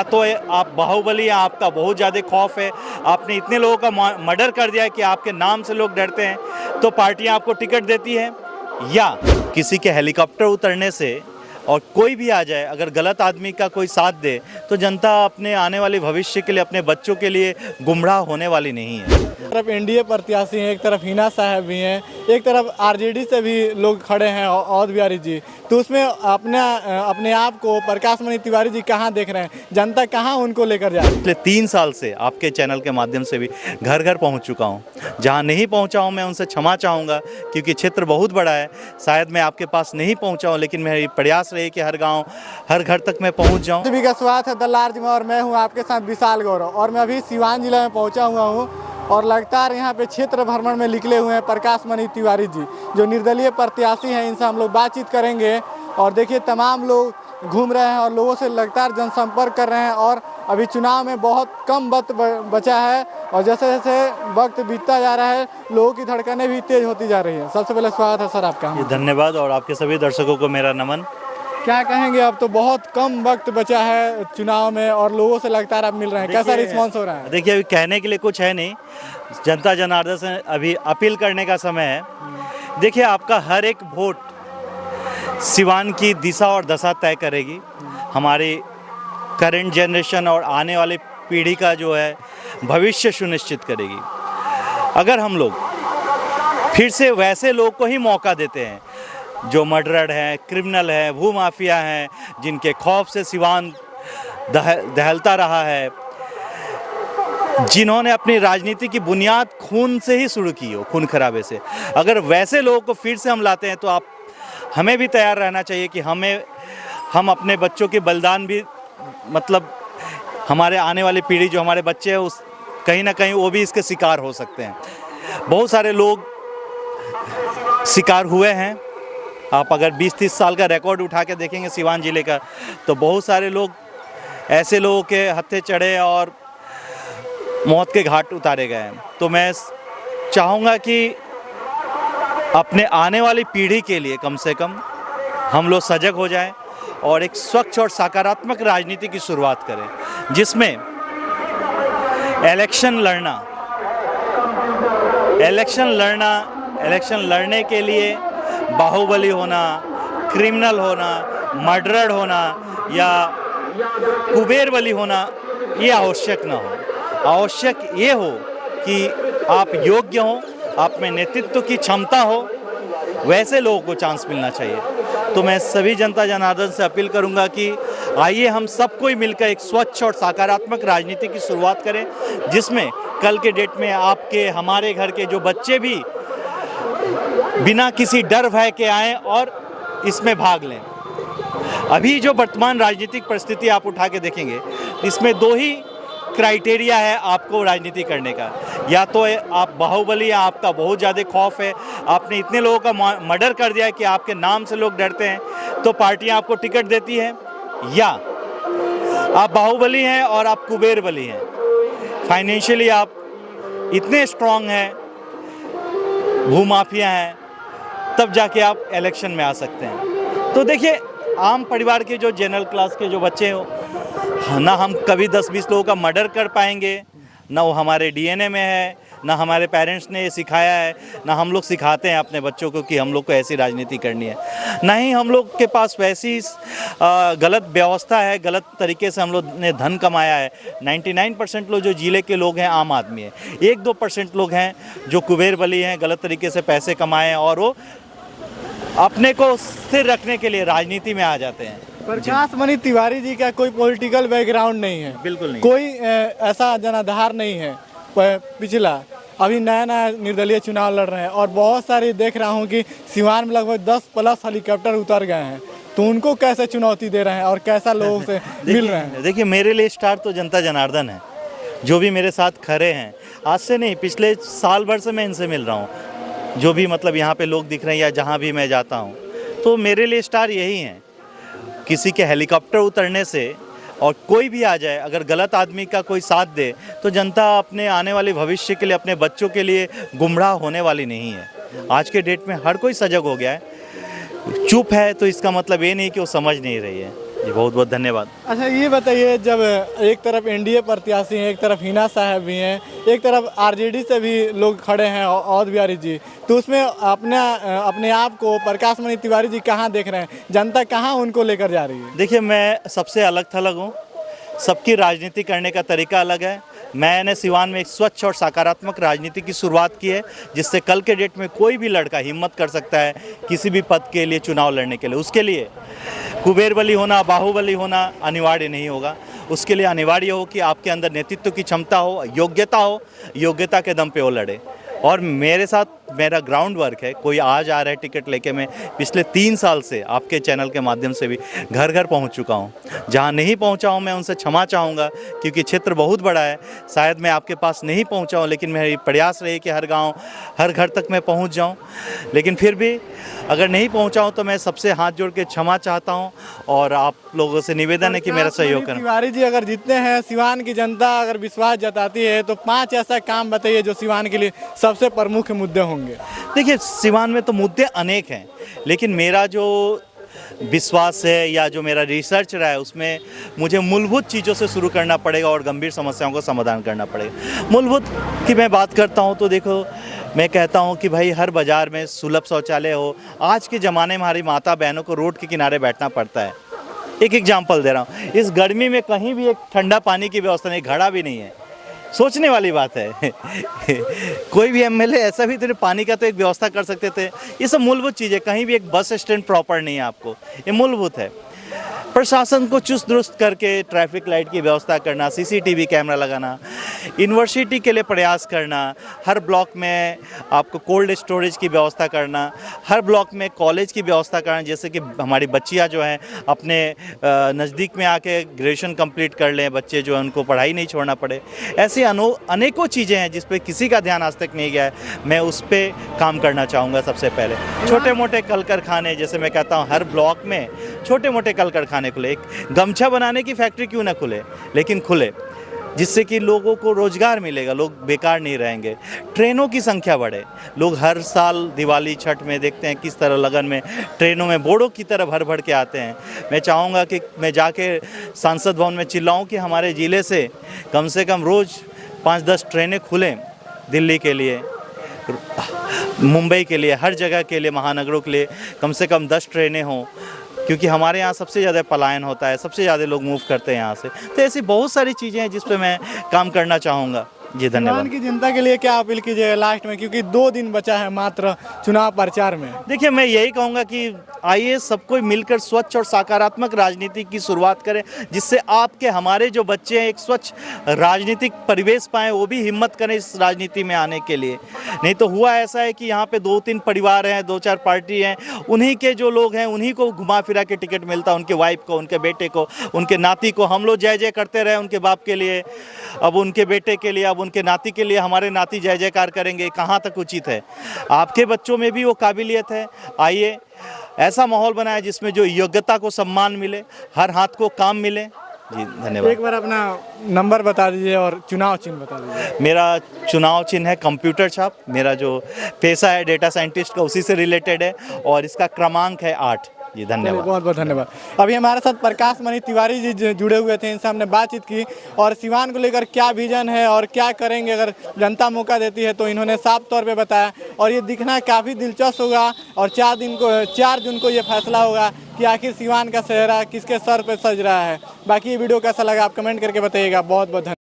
या तो आप बाहुबली हैं, आपका बहुत ज़्यादा खौफ है, आपने इतने लोगों का मर्डर कर दिया है कि आपके नाम से लोग डरते हैं, तो पार्टियां आपको टिकट देती है, या किसी के हेलीकॉप्टर उतरने से और कोई भी आ जाए, अगर गलत आदमी का कोई साथ दे तो जनता अपने आने वाले भविष्य के लिए, अपने बच्चों के लिए गुमराह होने वाली नहीं है। एक तरफ एनडीए प्रत्याशी हैं, एक तरफ हिना साहब भी हैं, एक तरफ आरजेडी से भी लोग खड़े हैं, अवध बिहारी जी, तो उसमें अपने आप को प्रकाश मणि तिवारी जी कहाँ देख रहे हैं? जनता कहाँ उनको लेकर जाए? पिछले 3 साल से आपके चैनल के माध्यम से भी घर घर पहुंच चुका हूं। जहां नहीं पहुंचा हूं मैं उनसे क्षमा चाहूँगा, क्योंकि क्षेत्र बहुत बड़ा है, शायद मैं आपके पास नहीं पहुंचा हूं, लेकिन मेरी प्रयास रही कि हर गाँव हर घर तक मैं पहुँच जाऊँ। सभी का स्वागत है द लार्ज में, और मैं हूँ आपके साथ विशाल गौरव, और मैं अभी सिवान जिला में पहुँचा हुआ हूँ, और लगातार यहाँ पे क्षेत्र भ्रमण में निकले हुए हैं प्रकाश मणि तिवारी जी, जो निर्दलीय प्रत्याशी हैं। इनसे हम लोग बातचीत करेंगे, और देखिए तमाम लोग घूम रहे हैं और लोगों से लगातार जनसंपर्क कर रहे हैं, और अभी चुनाव में बहुत कम वक्त बचा है, और जैसे जैसे वक्त बीतता जा रहा है लोगों की धड़कनें भी तेज होती जा रही हैं। सबसे पहले स्वागत है सर आपका। धन्यवाद, और आपके सभी दर्शकों को मेरा नमन। क्या कहेंगे, अब तो बहुत कम वक्त बचा है चुनाव में और लोगों से लगातार आप मिल रहे हैं, कैसा रिस्पांस हो रहा है? देखिए, अभी कहने के लिए कुछ है नहीं, जनता जनार्दन से अभी अपील करने का समय है। देखिए, आपका हर एक वोट सिवान की दिशा और दशा तय करेगी, हमारी करंट जनरेशन और आने वाली पीढ़ी का जो है भविष्य सुनिश्चित करेगी। अगर हम लोग फिर से वैसे लोग को ही मौका देते हैं जो मर्डरर हैं, क्रिमिनल हैं, भूमाफिया हैं, जिनके खौफ से सिवान दहलता रहा है, जिन्होंने अपनी राजनीति की बुनियाद खून से ही शुरू की हो, खून खराबे से, अगर वैसे लोगों को फिर से हम लाते हैं तो हमें भी तैयार रहना चाहिए कि हम अपने बच्चों के बलिदान भी, मतलब हमारे आने वाली पीढ़ी जो हमारे बच्चे हैं, उस कहीं ना कहीं वो भी इसके शिकार हो सकते हैं। बहुत सारे लोग शिकार हुए हैं। आप अगर 20-30 साल का रिकॉर्ड उठा के देखेंगे सिवान जिले का, तो बहुत सारे लोग ऐसे लोगों के हत्थे चढ़े और मौत के घाट उतारे गए हैं। तो मैं चाहूँगा कि अपने आने वाली पीढ़ी के लिए कम से कम हम लोग सजग हो जाएं और एक स्वच्छ और सकारात्मक राजनीति की शुरुआत करें, जिसमें इलेक्शन लड़ने के लिए बाहुबली होना, क्रिमिनल होना, मर्डरर होना या कुबेर बली होना ये आवश्यक ना हो। आवश्यक ये हो कि आप योग्य हो, आप में नेतृत्व की क्षमता हो, वैसे लोगों को चांस मिलना चाहिए। तो मैं सभी जनता जनार्दन से अपील करूंगा कि आइए हम सब कोई मिलकर एक स्वच्छ और सकारात्मक राजनीति की शुरुआत करें, जिसमें कल के डेट में आपके, हमारे घर के जो बच्चे भी बिना किसी डर भय के आएँ और इसमें भाग लें। अभी जो वर्तमान राजनीतिक परिस्थिति आप उठा के देखेंगे, इसमें 2 ही क्राइटेरिया है आपको राजनीति करने का, या तो आप बाहुबली हैं, आपका बहुत ज़्यादा खौफ है, आपने इतने लोगों का मर्डर कर दिया है कि आपके नाम से लोग डरते हैं, तो पार्टियां आपको टिकट देती है, या आप बाहुबली हैं और आप कुबेर बली हैं, फाइनेंशियली आप इतने स्ट्रांग हैं, भूमाफिया हैं, तब जाके आप इलेक्शन में आ सकते हैं। तो देखिए, आम परिवार के जो जनरल क्लास के जो बच्चे हो ना, हम कभी 10-20 लोगों का मर्डर कर पाएंगे, ना वो हमारे डीएनए में है, ना हमारे पेरेंट्स ने ये सिखाया है, ना हम लोग सिखाते हैं अपने बच्चों को कि हम लोग को ऐसी राजनीति करनी है, ना ही हम लोग के पास वैसी गलत व्यवस्था है, गलत तरीके से हम लोग ने धन कमाया है। 99% लोग जो जिले के लोग हैं आम आदमी है, 1-2% लोग हैं जो कुबेर बली हैं, गलत तरीके से पैसे कमाए हैं और वो अपने को स्थिर रखने के लिए राजनीति में आ जाते हैं। प्रकाश मणि तिवारी जी का कोई पॉलिटिकल बैकग्राउंड नहीं है, बिल्कुल नहीं, कोई ऐसा जनाधार नहीं है पिछला, अभी नया निर्दलीय चुनाव लड़ रहे हैं, और बहुत सारे देख रहा हूँ कि सिवान में लगभग 10+ हेलीकॉप्टर उतर गए हैं, तो उनको कैसे चुनौती दे रहे हैं और कैसा लोगों से मिल रहे हैं? देखिए, मेरे लिए स्टार तो जनता जनार्दन है, जो भी मेरे साथ खड़े हैं, आज से नहीं पिछले साल भर से मैं इनसे मिल रहा हूँ, जो भी मतलब यहाँ पे लोग दिख रहे हैं या जहाँ भी मैं जाता हूँ, तो मेरे लिए स्टार यही हैं। किसी के हेलीकॉप्टर उतरने से और कोई भी आ जाए, अगर गलत आदमी का कोई साथ दे तो जनता अपने आने वाले भविष्य के लिए, अपने बच्चों के लिए गुमराह होने वाली नहीं है। आज के डेट में हर कोई सजग हो गया है। चुप है तो इसका मतलब ये नहीं कि वो समझ नहीं रही है। जी बहुत बहुत धन्यवाद। अच्छा ये बताइए, जब एक तरफ एनडीए प्रत्याशी हैं, एक तरफ हिना साहब भी हैं, एक तरफ आरजेडी से भी लोग खड़े हैं अवध बिहारी जी, तो उसमें अपने आप को प्रकाश मणि तिवारी जी कहाँ देख रहे हैं? जनता कहाँ उनको लेकर जा रही है? देखिए, मैं सबसे अलग थलग हूँ, सबकी राजनीति करने का तरीका अलग है। मैंने सिवान में एक स्वच्छ और सकारात्मक राजनीति की शुरुआत की है, जिससे कल के डेट में कोई भी लड़का हिम्मत कर सकता है किसी भी पद के लिए चुनाव लड़ने के लिए। उसके लिए कुबेर बली होना, बाहुबली होना अनिवार्य नहीं होगा। उसके लिए अनिवार्य हो कि आपके अंदर नेतृत्व की क्षमता हो, योग्यता के दम पे वो लड़े। और मेरे साथ मेरा ग्राउंड वर्क है। कोई आज आ रहा है टिकट लेके, मैं पिछले 3 साल से आपके चैनल के माध्यम से भी घर घर पहुंच चुका हूं। जहां नहीं पहुंचा हूं मैं उनसे क्षमा चाहूँगा, क्योंकि क्षेत्र बहुत बड़ा है। शायद मैं आपके पास नहीं पहुंचा हूं, लेकिन मेरी प्रयास रही कि हर गांव, हर घर तक मैं पहुंच जाऊं। लेकिन फिर भी अगर नहीं पहुंचा हूं तो मैं सबसे हाथ जोड़ के क्षमा चाहता हूं, और आप लोगों से निवेदन है कि मेरा सहयोग करें। तिवारी जी अगर जीतते हैं, सिवान की जनता अगर विश्वास जताती है, तो 5 ऐसा काम बताइए जो सिवान के लिए सबसे प्रमुख मुद्दे होंगे। देखिए, सिवान में तो मुद्दे अनेक हैं, लेकिन मेरा जो विश्वास है या जो मेरा रिसर्च रहा है, उसमें मुझे मूलभूत चीज़ों से शुरू करना पड़ेगा और गंभीर समस्याओं का समाधान करना पड़ेगा। मूलभूत की मैं बात करता हूँ तो देखो, मैं कहता हूँ कि भाई हर बाज़ार में सुलभ शौचालय हो। आज के ज़माने में हमारी माता बहनों को रोड के किनारे बैठना पड़ता है। एक एग्जाम्पल दे रहा हूँ, इस गर्मी में कहीं भी एक ठंडा पानी की व्यवस्था नहीं, घड़ा भी नहीं है। सोचने वाली बात है। कोई भी एमएलए ऐसा भी तो पानी का तो एक व्यवस्था कर सकते थे। ये सब मूलभूत चीज़ें, कहीं भी एक बस स्टैंड प्रॉपर नहीं है आपको, ये मूलभूत है। प्रशासन को चुस्त दुरुस्त करके ट्रैफिक लाइट की व्यवस्था करना, सीसीटीवी कैमरा लगाना, यूनिवर्सिटी के लिए प्रयास करना, हर ब्लॉक में आपको कोल्ड स्टोरेज की व्यवस्था करना, हर ब्लॉक में कॉलेज की व्यवस्था करना, जैसे कि हमारी बच्चियां जो हैं अपने नज़दीक में आके ग्रेजुएशन कंप्लीट कर लें, बच्चे जो हैं उनको पढ़ाई नहीं छोड़ना पड़े। ऐसी अनेकों चीज़ें हैं जिस पे किसी का ध्यान आज तक नहीं गया है। मैं उस पर काम करना चाहूँगा। सबसे पहले छोटे मोटे कल कारखाने, जैसे मैं कहता हूँ हर ब्लॉक में छोटे मोटे कल कारखाने खुले। एक गमछा बनाने की फैक्ट्री क्यों ना खुले, लेकिन खुले, जिससे कि लोगों को रोजगार मिलेगा, लोग बेकार नहीं रहेंगे। ट्रेनों की संख्या बढ़े। लोग हर साल दिवाली छठ में देखते हैं किस तरह लगन में ट्रेनों में बोड़ों की तरह भर भर के आते हैं। मैं चाहूँगा कि मैं जाके सांसद भवन में चिल्लाऊँ कि हमारे ज़िले से कम रोज़ 5-10 ट्रेनें खुलें, दिल्ली के लिए, मुंबई के लिए, हर जगह के लिए, महानगरों के लिए कम से कम 10 ट्रेनें हों, क्योंकि हमारे यहाँ सबसे ज़्यादा पलायन होता है, सबसे ज़्यादा लोग मूव करते हैं यहाँ से। तो ऐसी बहुत सारी चीज़ें हैं जिस पे मैं काम करना चाहूँगा। जी धन्यवाद। सिवान की जनता के लिए क्या अपील कीजिएगा लास्ट में, क्योंकि 2 दिन बचा है मात्र चुनाव प्रचार में? देखिए, मैं यही कहूँगा कि आइए सबको मिलकर स्वच्छ और सकारात्मक राजनीति की शुरुआत करें, जिससे आपके हमारे जो बच्चे हैं एक स्वच्छ राजनीतिक परिवेश पाएँ, वो भी हिम्मत करें इस राजनीति में आने के लिए। नहीं तो हुआ ऐसा है कि यहाँ पे 2-3 परिवार हैं, 2-4 पार्टी हैं, उन्हीं के जो लोग हैं उन्हीं को घुमा फिरा के टिकट मिलता है, उनके वाइफ को, उनके बेटे को, उनके नाती को। हम लोग जय जय करते रहे उनके बाप के लिए, अब उनके बेटे के लिए, अब उनके नाती के लिए हमारे नाती जय जयकार करेंगे। कहाँ तक उचित है? आपके बच्चों में भी वो काबिलियत है। आइए ऐसा माहौल बनाए जिसमें जो योग्यता को सम्मान मिले, हर हाथ को काम मिले। जी धन्यवाद। एक बार अपना नंबर बता दीजिए और चुनाव चिन्ह बता दीजिए। मेरा चुनाव चिन्ह है कंप्यूटर छाप। मेरा जो पेशा है डेटा साइंटिस्ट का, उसी से रिलेटेड है, और इसका क्रमांक है 8। जी धन्यवाद। बहुत बहुत धन्यवाद। अभी हमारे साथ प्रकाश मणि तिवारी जी जुड़े हुए थे, इनसे हमने बातचीत की और सिवान को लेकर क्या विजन है और क्या करेंगे अगर जनता मौका देती है, तो इन्होंने साफ तौर पे बताया। और ये दिखना काफ़ी दिलचस्प होगा, और 4 जून को ये फैसला होगा कि आखिर सिवान का चेहरा किसके सर पे सज रहा है। बाकी ये वीडियो कैसा लगा आप कमेंट करके बताइएगा। बहुत बहुत धन्यवाद।